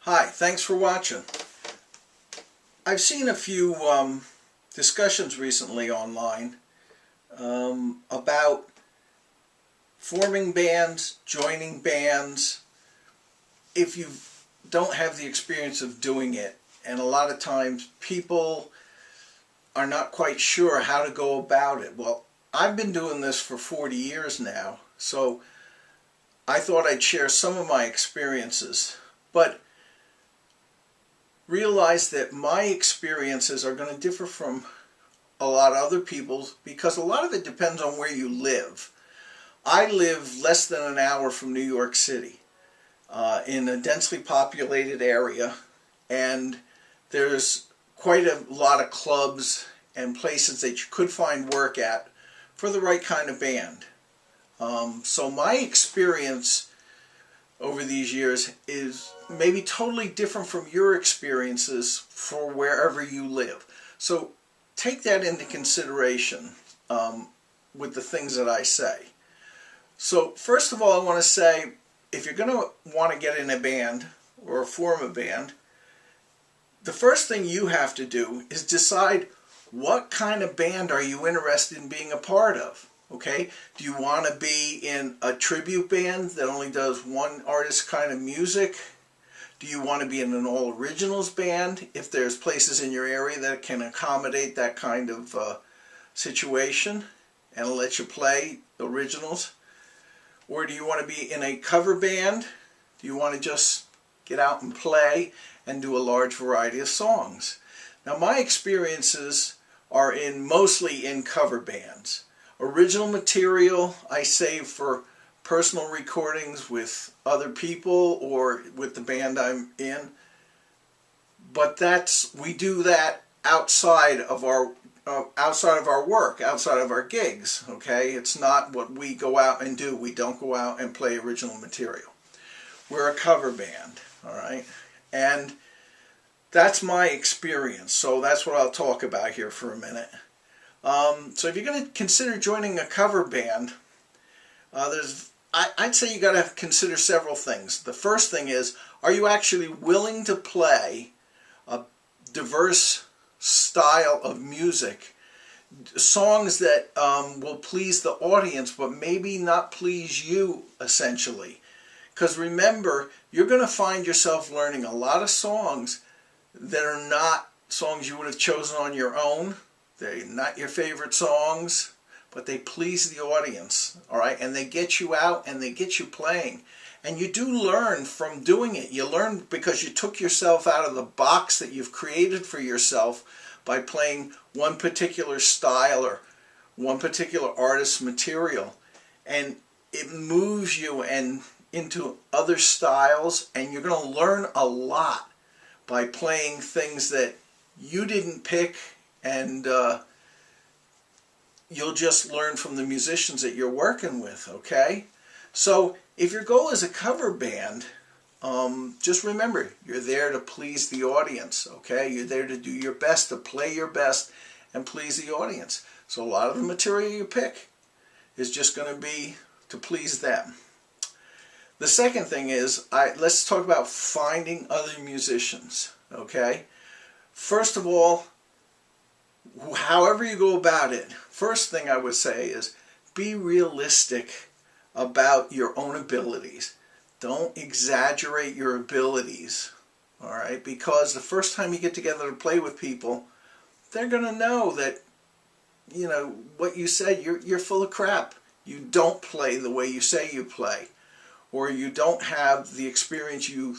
Hi, thanks for watching. I've seen a few discussions recently online about forming bands, joining bands, if you don't have the experience of doing it. And a lot of times people are not quite sure how to go about it. Well, I've been doing this for 40 years now, so I thought I'd share some of my experiences. But realize that my experiences are going to differ from a lot of other people's because a lot of it depends on where you live. I live less than an hour from New York City in a densely populated area, and there's quite a lot of clubs and places that you could find work at for the right kind of band. So my experience over these years is maybe totally different from your experiences for wherever you live. So take that into consideration with the things that I say. So first of all, I want to say, if you're going to want to get in a band or form a band, the first thing you have to do is decide what kind of band are you interested in being a part of. Okay, do you want to be in a tribute band that only does one artist's kind of music? Do you want to be in an all originals band if there's places in your area that can accommodate that kind of situation and let you play originals? Or do you want to be in a cover band? Do you want to just get out and play and do a large variety of songs? Now, my experiences are mostly in cover bands. Original material I save for personal recordings with other people or with the band I'm in, but we do that outside of our work, outside of our gigs. Okay, it's not what we go out and do. We don't go out and play original material. We're a cover band, all right, and that's my experience. So that's what I'll talk about here for a minute. So if you're going to consider joining a cover band, I'd say you got to consider several things. The first thing is, are you actually willing to play a diverse style of music, songs that will please the audience but maybe not please you, essentially? Because remember, you're going to find yourself learning a lot of songs that are not songs you would have chosen on your own. They're not your favorite songs, but they please the audience, all right? And they get you out and they get you playing. And you do learn from doing it. You learn because you took yourself out of the box that you've created for yourself by playing one particular style or one particular artist's material. And it moves you into other styles, and you're going to learn a lot by playing things that you didn't pick, and you'll just learn from the musicians that you're working with, okay? So if your goal is a cover band, just remember, you're there to please the audience, okay? You're there to do your best, to play your best and please the audience. So a lot of the material you pick is just going to be to please them. The second thing is, let's talk about finding other musicians, okay? First of all, however you go about it, first thing I would say is be realistic about your own abilities. Don't exaggerate your abilities, all right? Because the first time you get together to play with people, they're going to know that, you know, what you said, you're full of crap. You don't play the way you say you play, or you don't have the experience you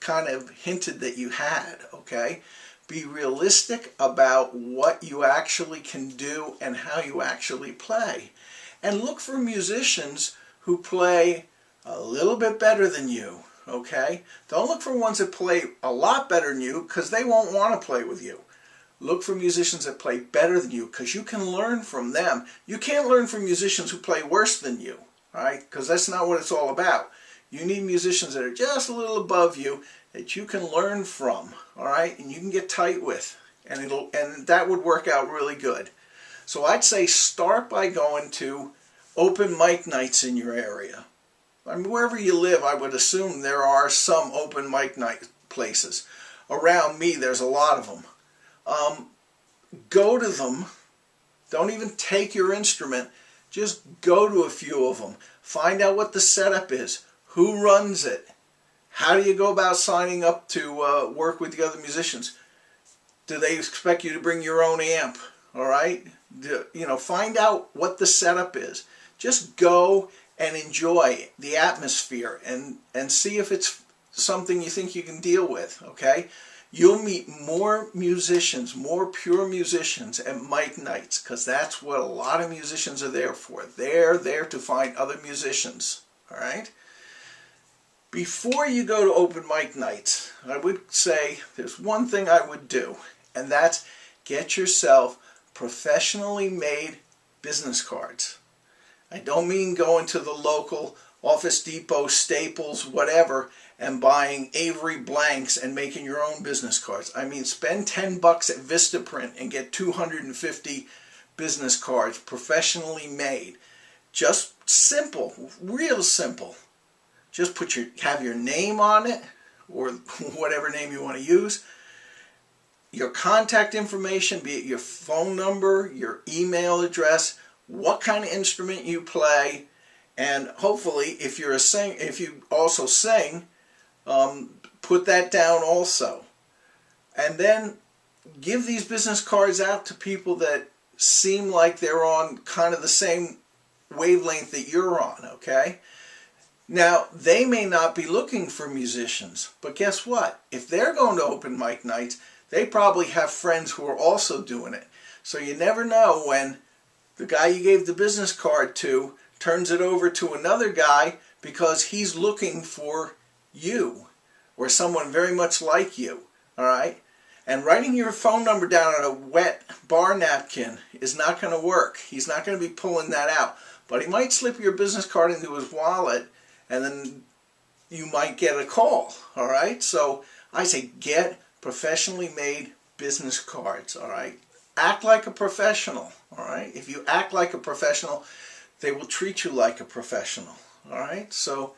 kind of hinted that you had, okay? Be realistic about what you actually can do and how you actually play. And look for musicians who play a little bit better than you, okay? Don't look for ones that play a lot better than you, because they won't want to play with you. Look for musicians that play better than you, because you can learn from them. You can't learn from musicians who play worse than you, all right? Because that's not what it's all about. You need musicians that are just a little above you that you can learn from, all right, and you can get tight with, and that would work out really good. So I'd say start by going to open mic nights in your area. I mean, wherever you live, I would assume there are some open mic night places. Around me, there's a lot of them. Go to them. Don't even take your instrument. Just go to a few of them. Find out what the setup is. Who runs it? How do you go about signing up to work with the other musicians? Do they expect you to bring your own amp? All right? Find out what the setup is. Just go and enjoy the atmosphere and see if it's something you think you can deal with, okay? You'll meet more musicians, more pure musicians at Mike Nights, because that's what a lot of musicians are there for. They're there to find other musicians, all right? Before you go to open mic nights, I would say there's one thing I would do, and that's get yourself professionally made business cards. I don't mean going to the local Office Depot, Staples, whatever, and buying Avery blanks and making your own business cards. I mean, spend $10 at Vistaprint and get 250 business cards professionally made. Just simple, real simple. Just have your name on it, or whatever name you want to use. Your contact information, be it your phone number, your email address, what kind of instrument you play, and hopefully, if you also sing, put that down also. And then give these business cards out to people that seem like they're on kind of the same wavelength that you're on, okay? Now, they may not be looking for musicians, but guess what? If they're going to open mic nights, they probably have friends who are also doing it. So you never know when the guy you gave the business card to turns it over to another guy because he's looking for you or someone very much like you, all right? And writing your phone number down on a wet bar napkin is not going to work. He's not going to be pulling that out. But he might slip your business card into his wallet, and then you might get a call, all right? So I say get professionally made business cards, all right? Act like a professional, all right? If you act like a professional, they will treat you like a professional, all right? So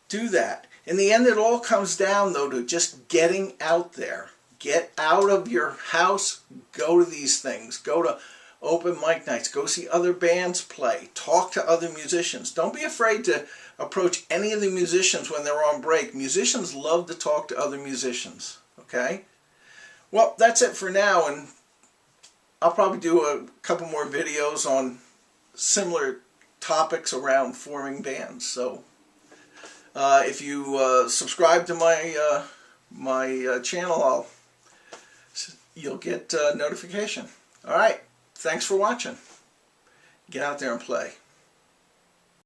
do that. In the end, it all comes down, though, to just getting out there. Get out of your house, go to these things, go to open mic nights, go see other bands play, talk to other musicians. Don't be afraid to approach any of the musicians when they're on break. Musicians love to talk to other musicians, okay? Well, that's it for now, and I'll probably do a couple more videos on similar topics around forming bands. So if you subscribe to my channel, you'll get notification. All right, thanks for watching. Get out there and play.